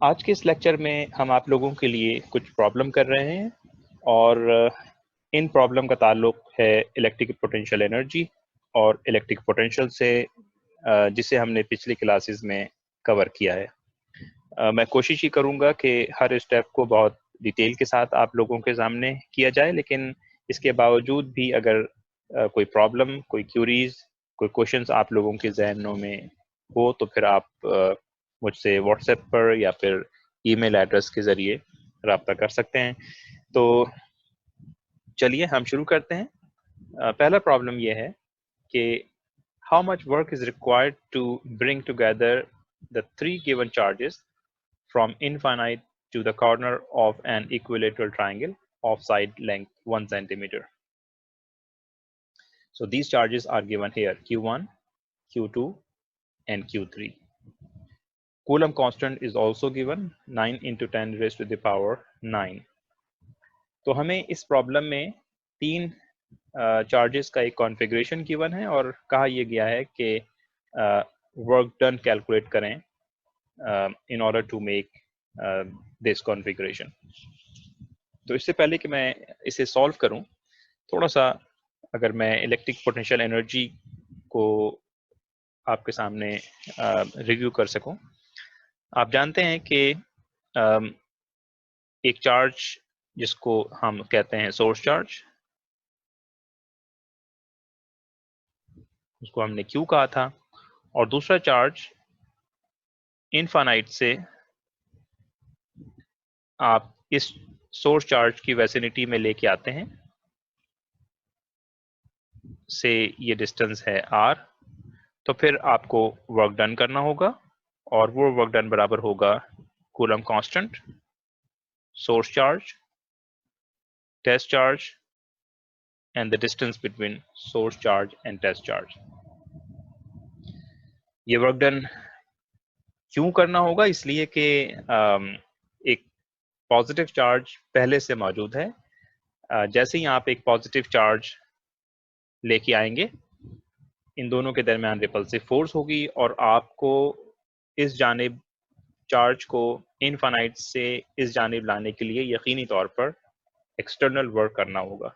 आज के इस लेक्चर में हम आप लोगों के लिए कुछ प्रॉब्लम कर रहे हैं और इन प्रॉब्लम का ताल्लुक है इलेक्ट्रिक पोटेंशियल एनर्जी और इलेक्ट्रिक पोटेंशियल से, जिसे हमने पिछली क्लासेस में कवर किया है। मैं कोशिश ही करूंगा कि हर स्टेप को बहुत डिटेल के साथ आप लोगों के सामने किया जाए, लेकिन इसके बावजूद भी अगर कोई प्रॉब्लम, कोई क्यूरीज, कोई क्वेश्चंस आप लोगों के जहनों में हो तो फिर आप मुझसे व्हाट्सएप पर या फिर ईमेल एड्रेस के ज़रिए रब्ता कर सकते हैं। तो चलिए हम शुरू करते हैं। पहला प्रॉब्लम यह है कि how much work is required to bring together the three given charges from infinite to the corner of an equilateral triangle of side length 1 centimeter. So these charges are given here: Q1, Q2 and Q3. Coulomb constant is also given 9 into 10 raised to the power 9. तो हमें इस problem में तीन charges का एक configuration given है और कहा यह गया है कि वर्क डन कैलकुलेट करें in order to make this configuration. तो इससे पहले कि मैं इसे सॉल्व करूं, थोड़ा सा अगर मैं इलेक्ट्रिक पोटेंशियल एनर्जी को आपके सामने रिव्यू कर सकूं। आप जानते हैं कि एक चार्ज जिसको हम कहते हैं सोर्स चार्ज, उसको हमने Q कहा था, और दूसरा चार्ज इनफाइनाइट से आप इस सोर्स चार्ज की वेसिनिटी में लेके आते हैं, से ये डिस्टेंस है R, तो फिर आपको वर्क डन करना होगा और वो वर्क डन बराबर होगा coulomb constant, source charge, test charge and the distance between source charge and test charge. ये वर्क डन क्यों करना होगा? इसलिए कि एक पॉजिटिव चार्ज पहले से मौजूद है। जैसे ही आप एक पॉजिटिव चार्ज लेके आएंगे, इन दोनों के दरमियान रिपल्सिव फोर्स होगी और आपको इस जानिब चार्ज को इनफाइनाइट से इस जानिब लाने के लिए यकीनी तौर पर एक्सटर्नल वर्क करना होगा।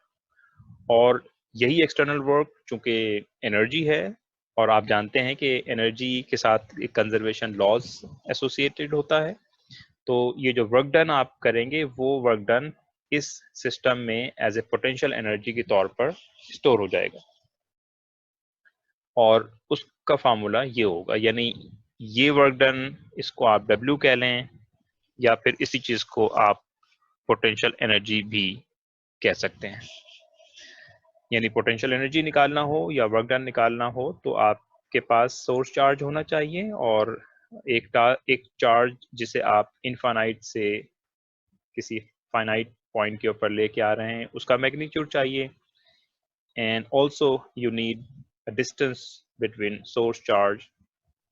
और यही एक्सटर्नल वर्क चूंकि एनर्जी है, और आप जानते हैं कि एनर्जी के साथ एक कंजर्वेशन लॉज एसोसिएटेड होता है, तो ये जो वर्क डन आप करेंगे वो वर्क डन इस सिस्टम में एज ए पोटेंशियल एनर्जी के तौर पर स्टोर हो जाएगा और उसका फार्मूला ये होगा। यानी ये वर्क डन, इसको आप W कह लें या फिर इसी चीज को आप पोटेंशियल एनर्जी भी कह सकते हैं। यानी पोटेंशियल एनर्जी निकालना हो या वर्क डन निकालना हो तो आपके पास सोर्स चार्ज होना चाहिए और एक चार्ज जिसे आप इनफाइनाइट से किसी फाइनाइट पॉइंट के ऊपर लेके आ रहे हैं उसका मैग्नीट्यूड चाहिए, and also you need a distance between source charge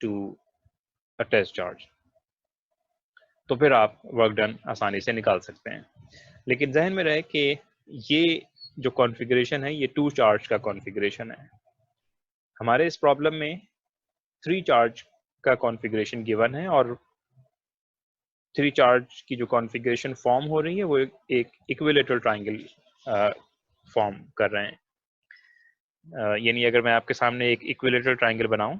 to a test charge. तो फिर आप वर्क डन आसानी से निकाल सकते हैं। लेकिन जहन में रहे कि ये जो कॉन्फ़िगरेशन है ये टू चार्ज का कॉन्फ़िगरेशन है। हमारे इस प्रॉब्लम में थ्री चार्ज का कॉन्फ़िगरेशन गिवन है और थ्री चार्ज की जो कॉन्फ़िगरेशन फॉर्म हो रही है वो एक इक्विलेटरल ट्रायंगल फॉर्म कर रहे हैं। यानी अगर मैं आपके सामने एक इक्विलेटरल ट्रायंगल बनाऊं,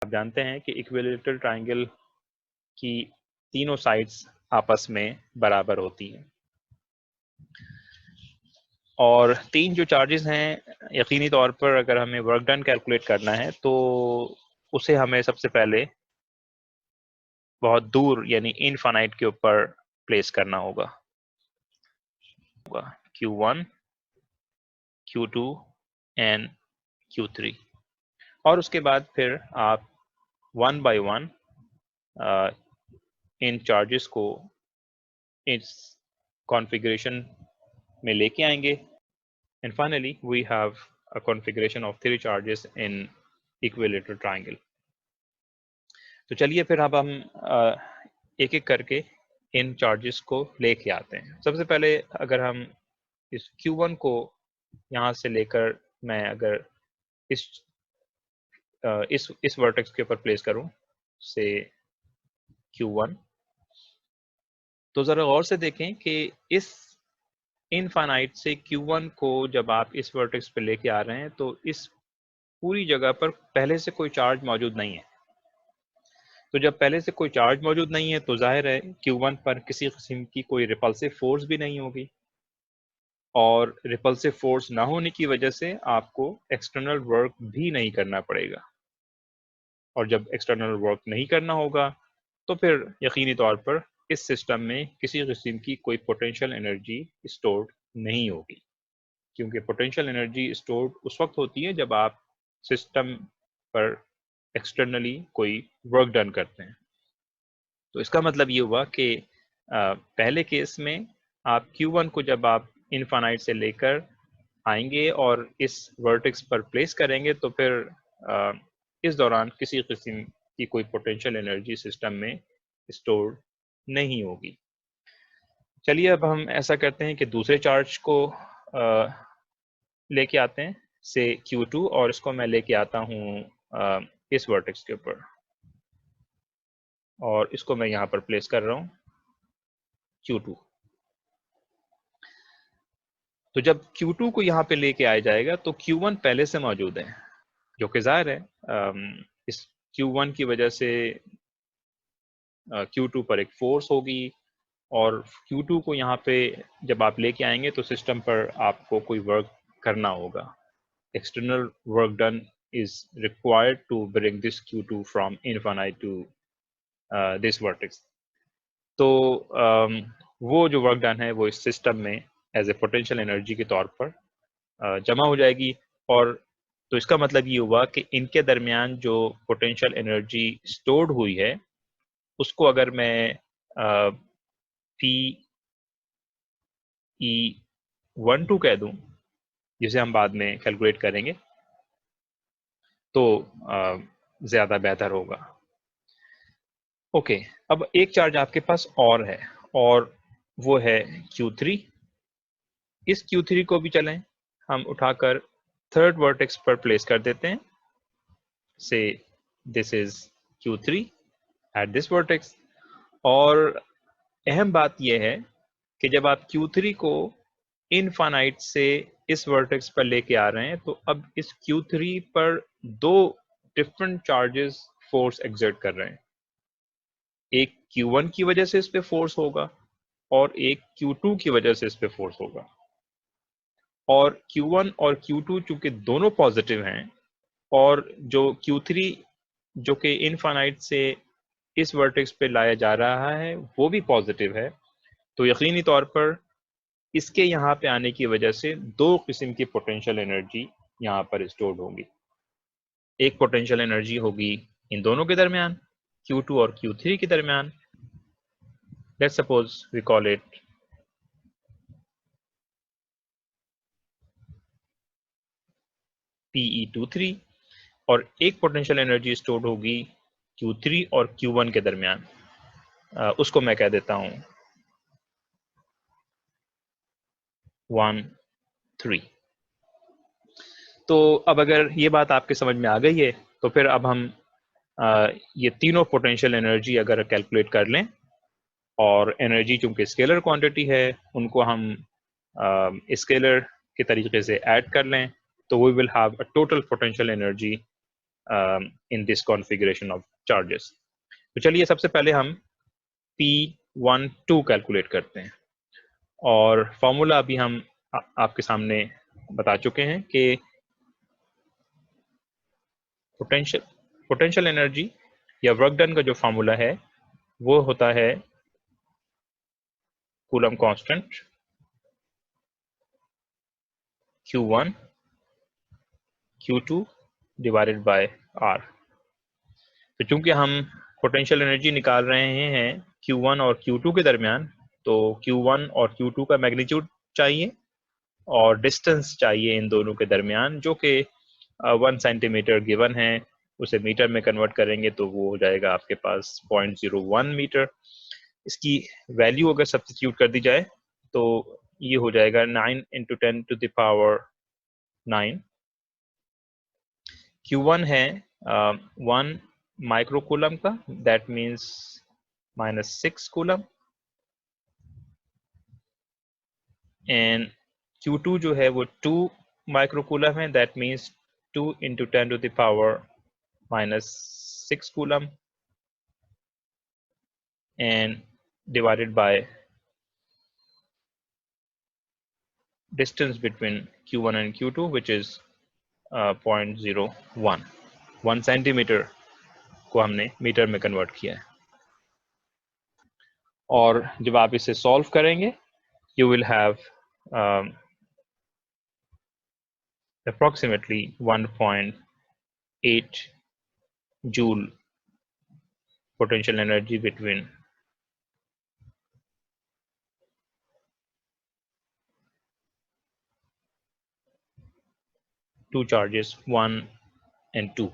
आप जानते हैं कि इक्विलेटरल ट्रायंगल की तीनों साइड्स आपस में बराबर होती हैं और तीन जो चार्जेस हैं, यकीनी तौर पर अगर हमें वर्क डन कैलकुलेट करना है तो उसे हमें सबसे पहले बहुत दूर यानी इनफाइनाइट के ऊपर प्लेस करना होगा। Q1, Q2 एंड Q3, और उसके बाद फिर आप वन बाय वन इन चार्जेस को इस कॉन्फ़िगरेशन में लेके आएंगे, and finally we have a configuration of three charges in equilateral triangle. तो चलिए फिर अब हम एक एक करके इन चार्जेस को लेके आते हैं। सबसे पहले अगर हम इस Q1 को यहाँ से लेकर मैं अगर इस वर्टेक्स के ऊपर प्लेस करूं से Q1, तो ज़रा गौर से देखें कि इस इनफाइनाइट से Q1 को जब आप इस वर्टेक्स पे लेके आ रहे हैं तो इस पूरी जगह पर पहले से कोई चार्ज मौजूद नहीं है। तो जब पहले से कोई चार्ज मौजूद नहीं है तो जाहिर है Q1 पर किसी किस्म की कोई रिपल्सिव फोर्स भी नहीं होगी, और रिपल्सिव फोर्स ना होने की वजह से आपको एक्सटर्नल वर्क भी नहीं करना पड़ेगा, और जब एक्सटर्नल वर्क नहीं करना होगा तो फिर यकीनी तौर पर इस सिस्टम में किसी किस्म की कोई पोटेंशियल एनर्जी स्टोर नहीं होगी, क्योंकि पोटेंशियल एनर्जी स्टोर्ड उस वक्त होती है जब आप सिस्टम पर एक्सटर्नली कोई वर्क डन करते हैं। तो इसका मतलब ये हुआ कि पहले केस में आप Q1 को जब आप इनफाइनाइट से लेकर आएंगे और इस वर्टेक्स पर प्लेस करेंगे तो फिर इस दौरान किसी किस्म की कोई पोटेंशियल एनर्जी सिस्टम में स्टोर नहीं होगी। चलिए अब हम ऐसा करते हैं कि दूसरे चार्ज को लेके आते हैं से Q2, और इसको मैं लेके आता हूँ इस वर्टेक्स के ऊपर, और इसको मैं यहाँ पर प्लेस कर रहा हूँ Q2। तो जब Q2 को यहाँ पे लेके आया जाएगा तो Q1 पहले से मौजूद है, जो कि जाहिर है इस Q1 की वजह से Q2 पर एक फोर्स होगी, और Q2 को यहाँ पे जब आप लेके आएंगे तो सिस्टम पर आपको कोई वर्क करना होगा। External work done is required to bring this Q2 from infinite to this vertex. तो वो जो वर्क डन है वो इस सिस्टम में एज ए पोटेंशियल एनर्जी के तौर पर जमा हो जाएगी, और तो इसका मतलब ये हुआ कि इनके दरमियान जो पोटेंशियल एनर्जी स्टोर्ड हुई है उसको अगर मैं PE12 कह दूं, जिसे हम बाद में कैलकुलेट करेंगे, तो ज़्यादा बेहतर होगा। ओके, अब एक चार्ज आपके पास और है, और वो है Q3। इस Q3 को भी चलें हम उठाकर थर्ड वर्टेक्स पर प्लेस कर देते हैं। से this is Q3 at this vertex. और अहम बात यह है कि जब आप Q3 को इनफाइनाइट से इस वर्टेक्स पर लेके आ रहे हैं तो अब इस Q3 पर दो डिफरेंट चार्जेस फोर्स एक्सर्ट कर रहे हैं। एक Q1 की वजह से इस पे फोर्स होगा और एक Q2 की वजह से इस पे फोर्स होगा, और Q1 और Q2 चूंकि दोनों पॉजिटिव हैं, और जो Q3 जो कि इनफाइनाइट से इस वर्टेक्स पे लाया जा रहा है वो भी पॉजिटिव है, तो यकीनी तौर पर इसके यहाँ पे आने की वजह से दो किस्म की पोटेंशियल एनर्जी यहाँ पर स्टोर्ड होगी। एक पोटेंशियल एनर्जी होगी इन दोनों के दरमियान, Q2 और Q3 के दरमियान। Let's suppose we call it PE23, और एक पोटेंशियल एनर्जी स्टोर्ड होगी Q3 और Q1 के दरमियान, उसको मैं कह देता हूं 1, 3। तो अब अगर ये बात आपके समझ में आ गई है तो फिर अब हम ये तीनों पोटेंशियल एनर्जी अगर कैलकुलेट कर लें, और एनर्जी चूंकि स्केलर क्वांटिटी है उनको हम स्केलर के तरीके से ऐड कर लें, तो we will have a total potential energy in this configuration of charges. तो चलिए सबसे पहले हम P12 कैलकुलेट करते हैं, और फॉर्मूला अभी हम आपके सामने बता चुके हैं कि पोटेंशियल एनर्जी या वर्क डन का जो फॉर्मूला है वो होता है coulomb constant Q1 Q2 divided by R। तो चूंकि हम पोटेंशियल एनर्जी निकाल रहे हैं Q1 और Q2 के दरमियान, तो Q1 और Q2 का मैग्नीट्यूड चाहिए और डिस्टेंस चाहिए इन दोनों के दरमियान, जो कि 1 सेंटीमीटर गिवन है। उसे मीटर में कन्वर्ट करेंगे तो वो हो जाएगा आपके पास 0.01 मीटर। इसकी वैल्यू अगर सब्स्टिट्यूट कर दी जाए तो ये हो जाएगा 9 × 10⁹ Q1 है 1 माइक्रो कूलम का, that means -6 coulomb, and Q2 जो है वो 2 माइक्रोकूलम है, that means 2 into 10 to the power -6 coulomb and divided by distance between Q1 and Q2 which is 0.01 1 centimetre को हमने मीटर में कन्वर्ट किया है। और जब आप इसे सॉल्व करेंगे you will have approximately 1.8 joule potential energy between two charges 1 and 2।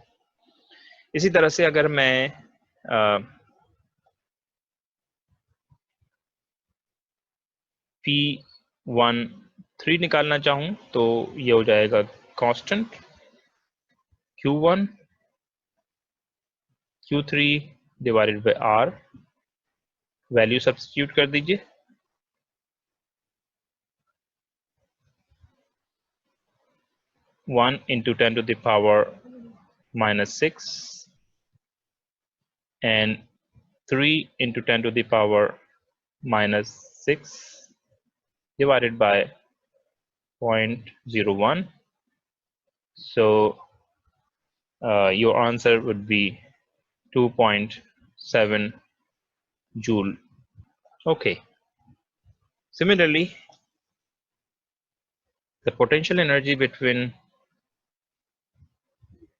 इसी तरह से अगर मैं P13 निकालना चाहूं तो ये हो जाएगा constant Q1 Q3 divided by R, value substitute कर दीजिए, 1 into 10 to the power -6 and 3 into 10 to the power -6 divided by 0.01. So your answer would be 2.7 joule. Okay. Similarly, the potential energy between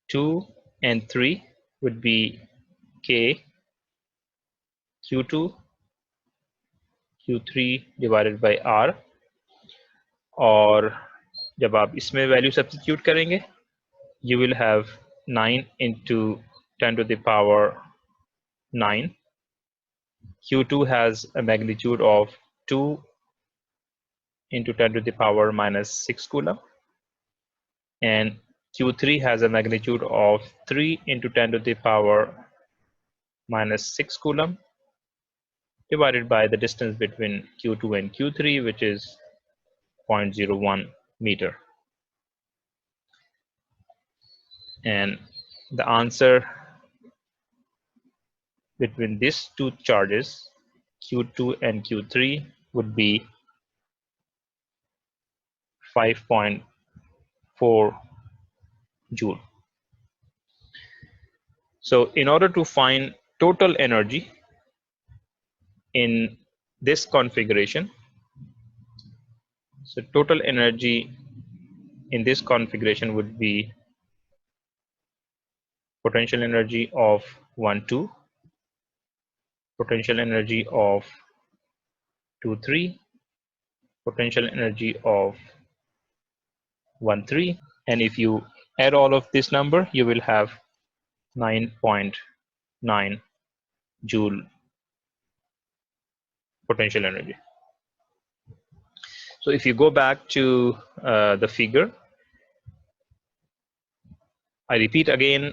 2 and 3 would be K Q2 Q3 divided by R, और जब आप इसमें value substitute करेंगे you will have 9 into 10 to the power 9. Q2 has a magnitude of 2 into 10 to the power -6 coulomb, and Q3 has a magnitude of 3 into 10 to the power -6 coulomb divided by the distance between Q2 and Q3 which is 0.01 meter. And the answer between these two charges Q2 and Q3 would be 5.4 joule. So in order to find total energy in this configuration, so total energy in this configuration would be potential energy of 1 2, potential energy of 2 3, potential energy of 1 3, and if you add all of this number you will have 9.9 joule potential energy. So if you go back to the figure, I repeat again,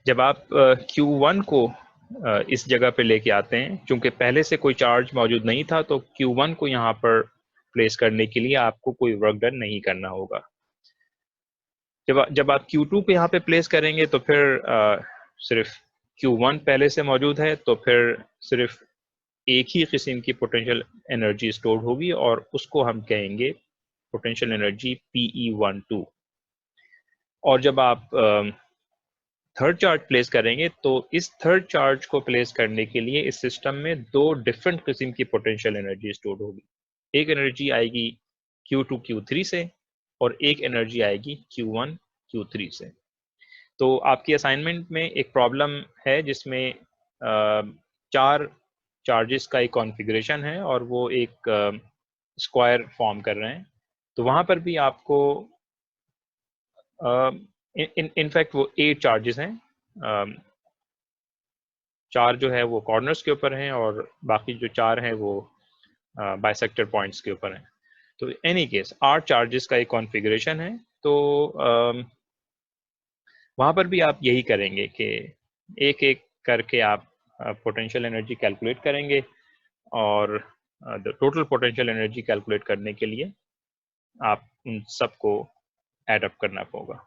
जब आप Q1 को इस जगह पे लेके आते हैं, क्योंकि पहले से कोई चार्ज मौजूद नहीं था तो Q1 को यहाँ पर प्लेस करने के लिए आपको कोई वर्क डन नहीं करना होगा। जब आप Q2 को यहाँ पे प्लेस करेंगे तो फिर सिर्फ Q1 पहले से मौजूद है तो फिर सिर्फ एक ही किस्म की पोटेंशियल एनर्जी स्टोर होगी और उसको हम कहेंगे पोटेंशियल एनर्जी PE12। और जब आप थर्ड चार्ज प्लेस करेंगे तो इस थर्ड चार्ज को प्लेस करने के लिए इस सिस्टम में दो डिफरेंट किस्म की पोटेंशियल एनर्जी स्टोर होगी। एक एनर्जी आएगी Q2 Q3 से और एक एनर्जी आएगी Q1 Q3 से। तो आपकी असाइनमेंट में एक प्रॉब्लम है जिसमें 4 चार्जेस का एक कॉन्फ़िगरेशन है और वो एक स्क्वायर फॉर्म कर रहे हैं। तो वहाँ पर भी आपको इनफैक्ट वो 8 चार्जेस हैं, 4 जो है वो कॉर्नर्स के ऊपर हैं और बाकी जो 4 हैं वो बाइसेक्टर पॉइंट्स के ऊपर हैं। तो एनी केस 8 चार्जेस का एक कॉन्फ़िगरेशन है। तो वहाँ पर भी आप यही करेंगे कि एक एक करके आप पोटेंशियल एनर्जी कैलकुलेट करेंगे और टोटल पोटेंशियल एनर्जी कैलकुलेट करने के लिए आप उन सबको एड अप करना होगा।